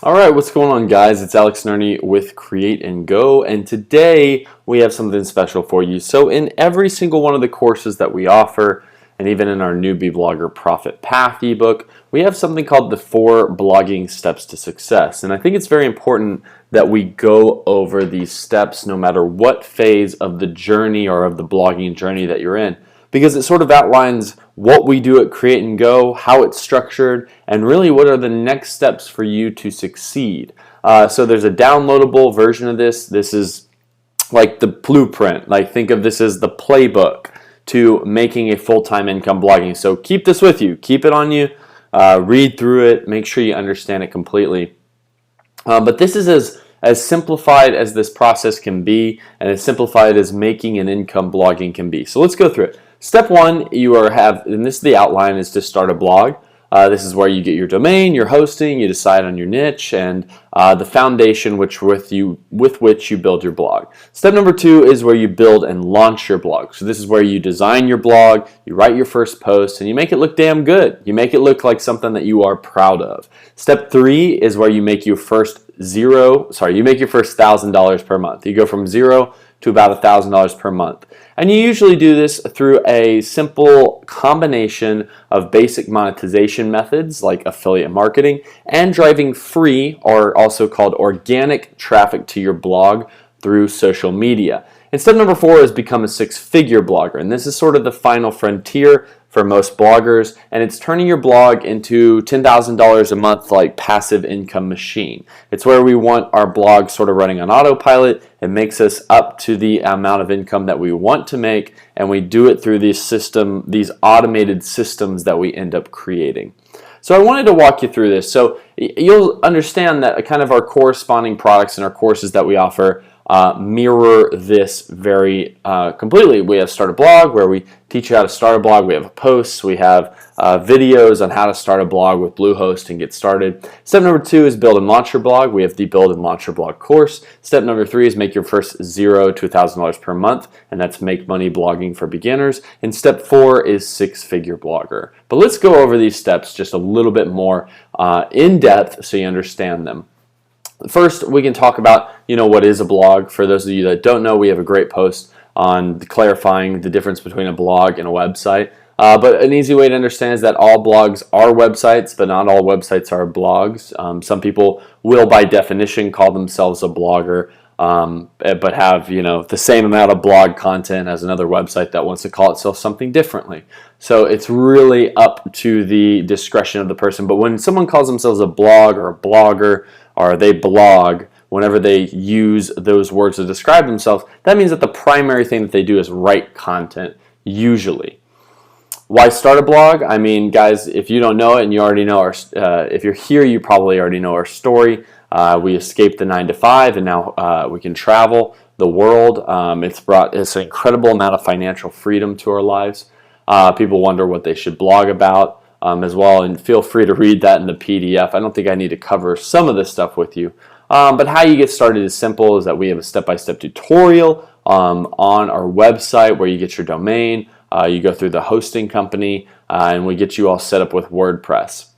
All right, what's going on, guys? It's Alex Nerney with Create and Go, and today we have something special for you. So in every single one of the courses that we offer, and even in our Newbie Blogger Profit Path ebook, we have something called the 4 blogging steps to success. And I think it's very important that we go over these steps no matter what phase of the journey or of the blogging journey that you're in, because it sort of outlines what we do at Create and Go, how it's structured, and really what are the next steps for you to succeed. So there's a downloadable version of this. This is like the blueprint. Like, think of this as the playbook to making a full-time income blogging. So keep this with you. Keep it on you. Read through it. Make sure you understand it completely. But this is as simplified as this process can be, and as simplified as making an income blogging can be. So let's go through it. Step 1, and this is the outline, is to start a blog. This is where you get your domain, your hosting, you decide on your niche, and the foundation with which you build your blog. Step number 2 is where you build and launch your blog. So this is where you design your blog, you write your first post, and you make it look damn good. You make it look like something that you are proud of. Step 3 is where you make your first $1,000 per month. You go from 0 to about $1,000 per month. And you usually do this through a simple combination of basic monetization methods like affiliate marketing and driving free, or also called organic, traffic to your blog through social media. And step number 4 is become a 6-figure blogger. And this is sort of the final frontier for most bloggers, and it's turning your blog into $10,000 a month like passive income machine. It's where we want our blog sort of running on autopilot. It makes us up to the amount of income that we want to make, and we do it through these automated systems that we end up creating. So I wanted to walk you through this. So you'll understand that kind of our corresponding products and our courses that we offer mirror this very completely. We have Start a Blog, where we teach you how to start a blog. We have posts. We have videos on how to start a blog with Bluehost and get started. Step number 2 is build and launch your blog. We have the Build and Launch Your Blog course. Step number 3 is make your first $0 to $1,000 per month, and that's Make Money Blogging for Beginners. And step 4 is 6-figure blogger. But let's go over these steps just a little bit more in depth so you understand them. First, we can talk about, what is a blog. For those of you that don't know, we have a great post on clarifying the difference between a blog and a website. But an easy way to understand is that all blogs are websites, but not all websites are blogs. Some people will, by definition, call themselves a blogger, but have the same amount of blog content as another website that wants to call itself something differently. So it's really up to the discretion of the person. But when someone calls themselves a blog or a blogger, or they blog, whenever they use those words to describe themselves, that means that the primary thing that they do is write content, usually. Why start a blog? I mean, guys, if you don't know it and you already know if you're here, you probably already know our story. We escaped the 9 to 5, and now we can travel the world. It's brought an incredible amount of financial freedom to our lives. People wonder what they should blog about as well, and feel free to read that in the PDF. I don't think I need to cover some of this stuff with you. But how you get started is simple, is that we have a step-by-step tutorial on our website where you get your domain, you go through the hosting company, and we get you all set up with WordPress.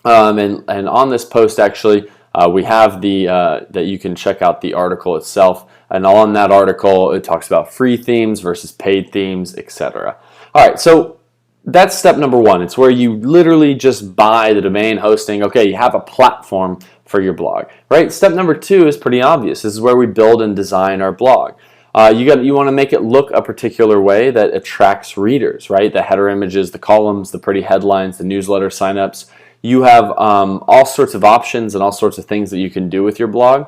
And on this post, actually, we have that you can check out the article itself, and on that article it talks about free themes versus paid themes, etc. All right, so that's step number 1. It's where you literally just buy the domain hosting. Okay, you have a platform for your blog, right? Step number 2 is pretty obvious. This is where we build and design our blog. You want to make it look a particular way that attracts readers, right? The header images, the columns, the pretty headlines, the newsletter signups. You have all sorts of options and all sorts of things that you can do with your blog.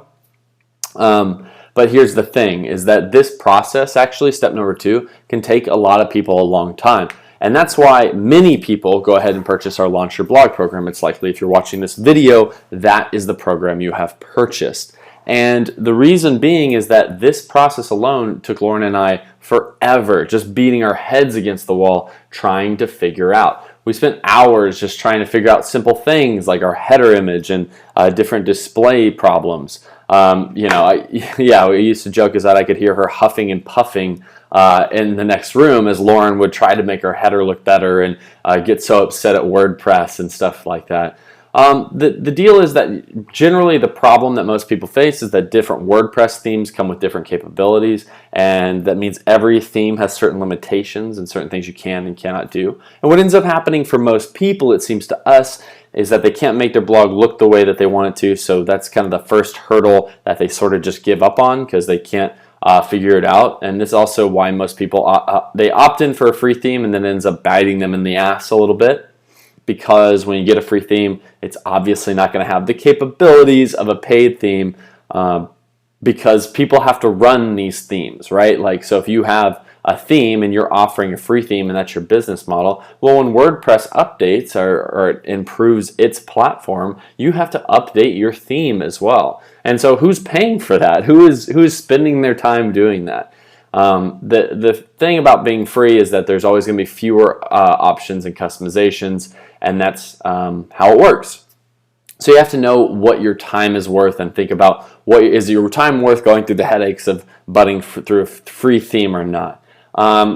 But here's the thing, is that this process, actually, step number 2, can take a lot of people a long time. And that's why many people go ahead and purchase our Launch Your Blog program. It's likely, if you're watching this video, that is the program you have purchased. And the reason being is that this process alone took Lauren and I forever, just beating our heads against the wall, trying to figure out. We spent hours just trying to figure out simple things like our header image and different display problems. We used to joke is that I could hear her huffing and puffing in the next room as Lauren would try to make her header look better and get so upset at WordPress and stuff like that. The deal is that generally the problem that most people face is that different WordPress themes come with different capabilities, and that means every theme has certain limitations and certain things you can and cannot do. And what ends up happening for most people, it seems to us, is that they can't make their blog look the way that they want it to, so that's kind of the first hurdle that they sort of just give up on because they can't figure it out. And this is also why most people they opt in for a free theme and then ends up biting them in the ass a little bit, because when you get a free theme, it's obviously not going to have the capabilities of a paid theme, because people have to run these themes, right? Like, so if you have a theme and you're offering a free theme and that's your business model, well, when WordPress updates or improves its platform, you have to update your theme as well. And so who's paying for that? Who's spending their time doing that? The thing about being free is that there's always going to be fewer options and customizations, and that's how it works. So you have to know what your time is worth and think about, what is your time worth going through the headaches of butting through a free theme or not.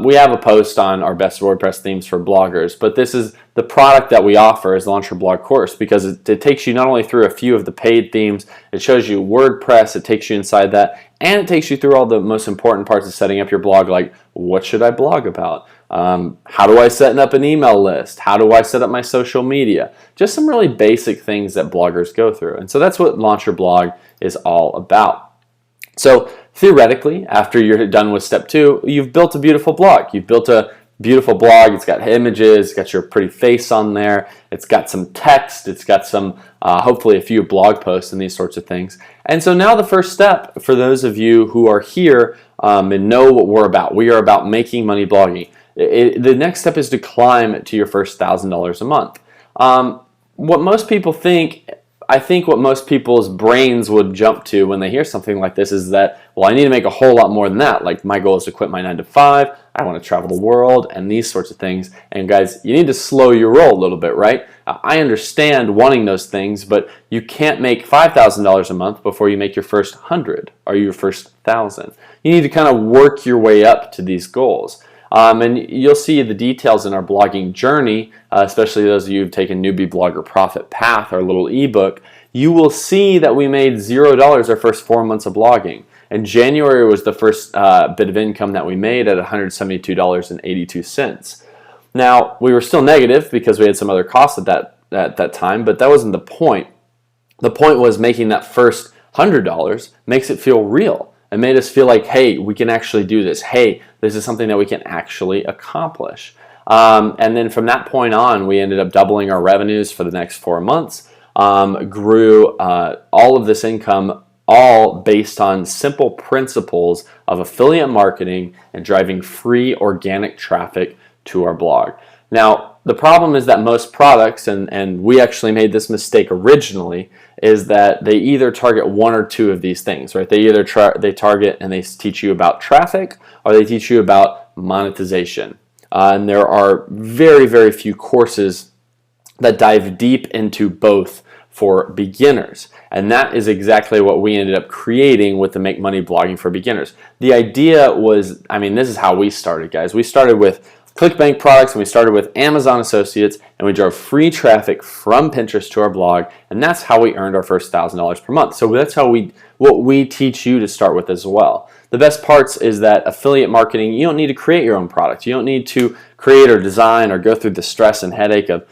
We have a post on our best WordPress themes for bloggers, but this is the product that we offer as the Launch Your Blog course, because it takes you not only through a few of the paid themes, it shows you WordPress, it takes you inside that, and it takes you through all the most important parts of setting up your blog, like what should I blog about? How do I set up an email list? How do I set up my social media? Just some really basic things that bloggers go through. And so that's what Launch Your Blog is all about. So theoretically, after you're done with step 2, you've built a beautiful blog. You've built a beautiful blog. It's got images, it's got your pretty face on there, it's got some text, it's got some, hopefully a few blog posts and these sorts of things. And so now the first step for those of you who are here and know what we're about, we are about making money blogging. The next step is to climb to your first $1,000 a month. What most people think, I think what most people's brains would jump to when they hear something like this is that, well, I need to make a whole lot more than that. Like, my goal is to quit my 9 to 5, I want to travel the world, and these sorts of things. And guys, you need to slow your roll a little bit, right? I understand wanting those things, but you can't make $5,000 a month before you make your first 100 or your first 1,000. You need to kind of work your way up to these goals. And you'll see the details in our blogging journey, especially those of you who've taken Newbie Blogger Profit Path, our little ebook. You will see that we made $0 our first 4 months of blogging. And January was the first bit of income that we made at $172.82. Now, we were still negative because we had some other costs at that time, but that wasn't the point. The point was making that first $100 makes it feel real. It made us feel like, hey, we can actually do this. Hey, this is something that we can actually accomplish. And then from that point on, we ended up doubling our revenues for the next 4 months, grew all of this income, all based on simple principles of affiliate marketing and driving free organic traffic to our blog. Now, the problem is that most products, and we actually made this mistake originally, is that they either target one or two of these things, right? They either they target and they teach you about traffic, or they teach you about monetization. And there are very, very few courses that dive deep into both for beginners. And that is exactly what we ended up creating with the Make Money Blogging for Beginners. The idea was, I mean, this is how we started, guys. We started with ClickBank products, and we started with Amazon Associates, and we drove free traffic from Pinterest to our blog, and that's how we earned our first $1,000 per month. So that's how what we teach you to start with as well. The best parts is that affiliate marketing, you don't need to create your own product. You don't need to create or design or go through the stress and headache of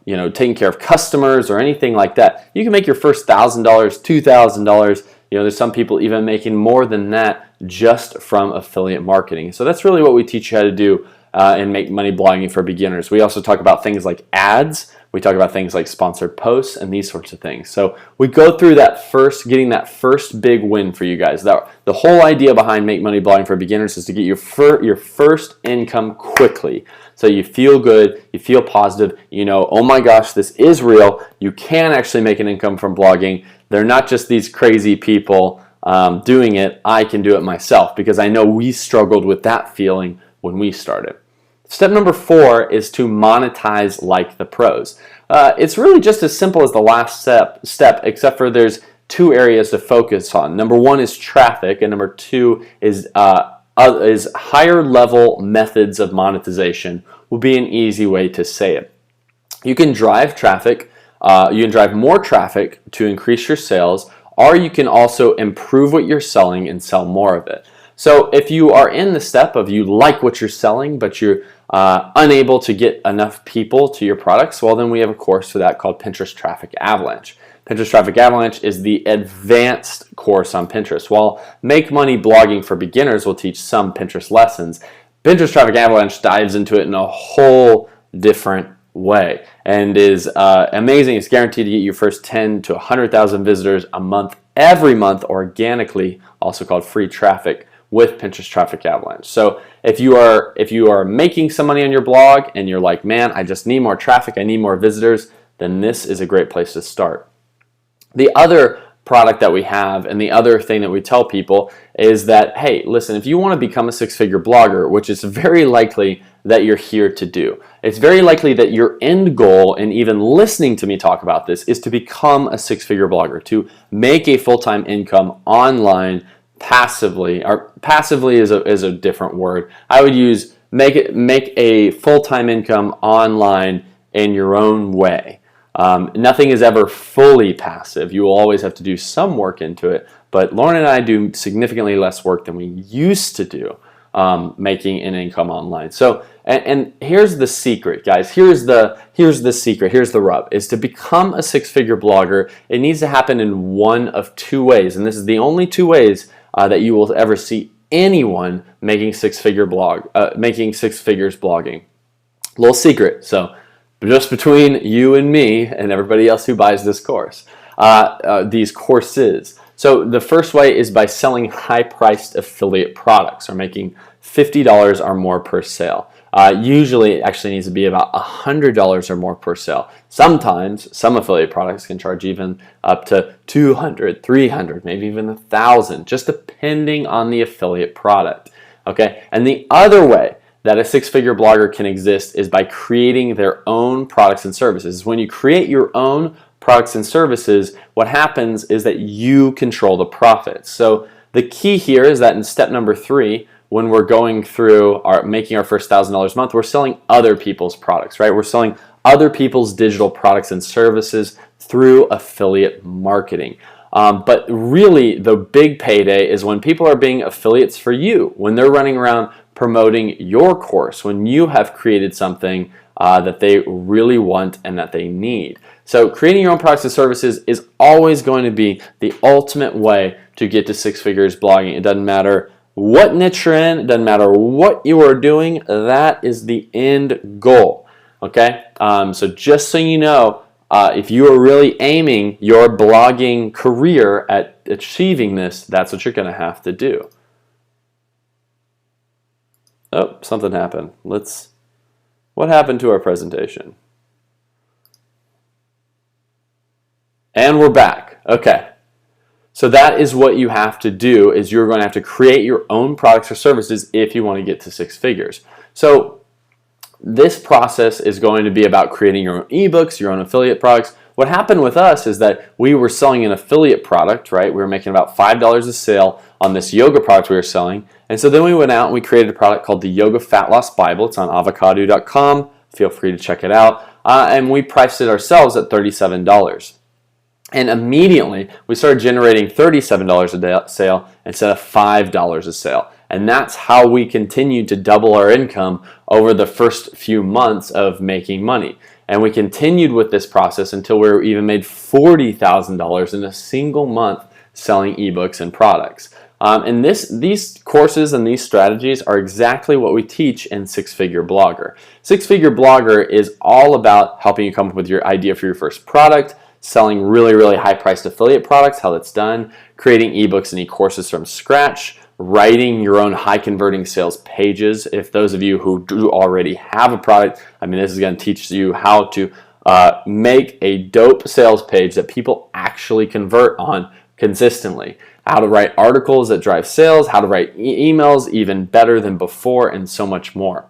taking care of customers or anything like that. You can make your first $1,000, $2,000. There's some people even making more than that just from affiliate marketing. So that's really what we teach you how to do and Make Money Blogging for Beginners. We also talk about things like ads. We talk about things like sponsored posts and these sorts of things. So we go through getting that first big win for you guys. The whole idea behind Make Money Blogging for Beginners is to get your first income quickly. So you feel good, you feel positive, oh my gosh, this is real. You can actually make an income from blogging. They're not just these crazy people doing it. I can do it myself, because I know we struggled with that feeling when we started. Step number 4 is to monetize like the pros. It's really just as simple as the last step, except for there's 2 areas to focus on. Number 1 is traffic, and number 2 is higher level methods of monetization will be an easy way to say it. You can drive traffic you can drive more traffic to increase your sales, or you can also improve what you're selling and sell more of it. So if you are in the step of you like what you're selling, but you're unable to get enough people to your products, well, then we have a course for that called Pinterest Traffic Avalanche. Pinterest Traffic Avalanche is the advanced course on Pinterest. While Make Money Blogging for Beginners will teach some Pinterest lessons, Pinterest Traffic Avalanche dives into it in a whole different way and is amazing. It's guaranteed to get your first 10 to 100,000 visitors a month, every month, organically, also called free traffic, with Pinterest Traffic Avalanche. So if you are making some money on your blog and you're like, man, I just need more traffic, I need more visitors, then this is a great place to start. The other product that we have and the other thing that we tell people is that, hey, listen, if you want to become a six-figure blogger, which is very likely that you're here to do, it's very likely that your end goal in even listening to me talk about this is to become a six-figure blogger, to make a full-time income online passively, or passively is a different word. I would use make a full-time income online in your own way. Nothing is ever fully passive. You will always have to do some work into it, but Lauren and I do significantly less work than we used to do making an income online. So, and here's the secret, guys. Here's the secret. Here's the rub. Is to become a six-figure blogger, it needs to happen in one of two ways, and this is the only two ways that you will ever see anyone making six figures blogging. Little secret. So, just between you and me and everybody else who buys this course, these courses. So the first way is by selling high-priced affiliate products or making $50 or more per sale. Usually it actually needs to be about $100 or more per sale. Sometimes some affiliate products can charge even up to $200, $300, maybe even $1,000, just depending on the affiliate product. Okay, and the other way that a six-figure blogger can exist is by creating their own products and services. When you create your own products and services, what happens is that you control the profits. So the key here is that in step number 3, when we're going through making our first $1,000 a month, we're selling other people's products, right? We're selling other people's digital products and services through affiliate marketing. But really, the big payday is when people are being affiliates for you, when they're running around promoting your course, when you have created something that they really want and that they need. So creating your own products and services is always going to be the ultimate way to get to six figures blogging. It doesn't matter what niche you're in, it doesn't matter what you are doing, that is the end goal. Okay, so just so you know, if you are really aiming your blogging career at achieving this, that's what you're going to have to do. Oh, something happened. What happened to our presentation? And we're back. Okay. So that is what you have to do, is you're going to have to create your own products or services if you want to get to six figures. So this process is going to be about creating your own ebooks, your own affiliate products. What happened with us is that we were selling an affiliate product, right? We were making about $5 a sale on this yoga product we were selling. And so then we went out and we created a product called the Yoga Fat Loss Bible. It's on avocado.com. Feel free to check it out. And we priced it ourselves at $37. And immediately we started generating $37 a sale instead of $5 a sale. And that's how we continued to double our income over the first few months of making money. And we continued with this process until we even made $40,000 in a single month selling ebooks and products. And these courses and these strategies are exactly what we teach in Six Figure Blogger. Six Figure Blogger is all about helping you come up with your idea for your first product, selling really, really high-priced affiliate products, how that's done, creating ebooks and e-courses from scratch, writing your own high-converting sales pages. If those of you who do already have a product, I mean, this is going to teach you how to make a dope sales page that people actually convert on consistently, how to write articles that drive sales, how to write emails even better than before, and so much more.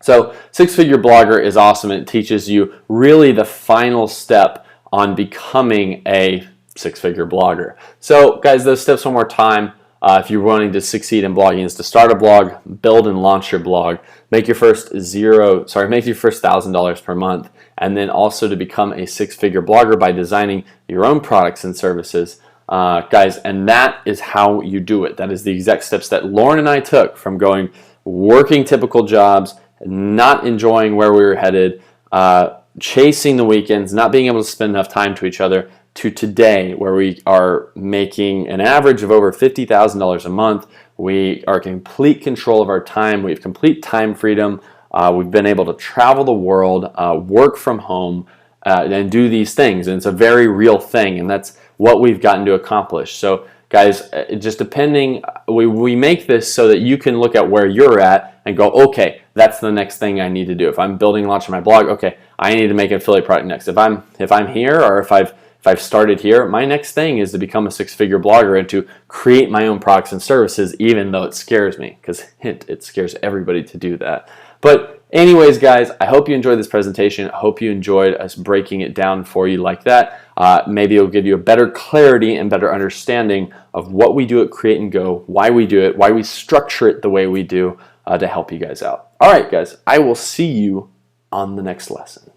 So Six Figure Blogger is awesome. It teaches you really the final step on becoming a six-figure blogger. So guys, those steps one more time. If you're wanting to succeed in blogging, is to start a blog, build and launch your blog, make your first $1,000 per month, and then also to become a six-figure blogger by designing your own products and services. Guys, and that is how you do it. That is the exact steps that Lauren and I took from working typical jobs, not enjoying where we were headed, chasing the weekends, not being able to spend enough time to each other, to today where we are making an average of over $50,000 a month. We are in complete control of our time. We have complete time freedom. We've been able to travel the world, work from home, and do these things. And it's a very real thing, and that's what we've gotten to accomplish. So guys, just depending, we make this so that you can look at where you're at and go, okay, that's the next thing I need to do. If I'm building and launching my blog, okay, I need to make an affiliate product next. If I'm here, or if I've started here, my next thing is to become a six-figure blogger and to create my own products and services, even though it scares me, because hint, it scares everybody to do that. But anyways, guys, I hope you enjoyed this presentation. I hope you enjoyed us breaking it down for you like that. Maybe it'll give you a better clarity and better understanding of what we do at Create and Go, why we do it, why we structure it the way we do to help you guys out. All right, guys, I will see you on the next lesson.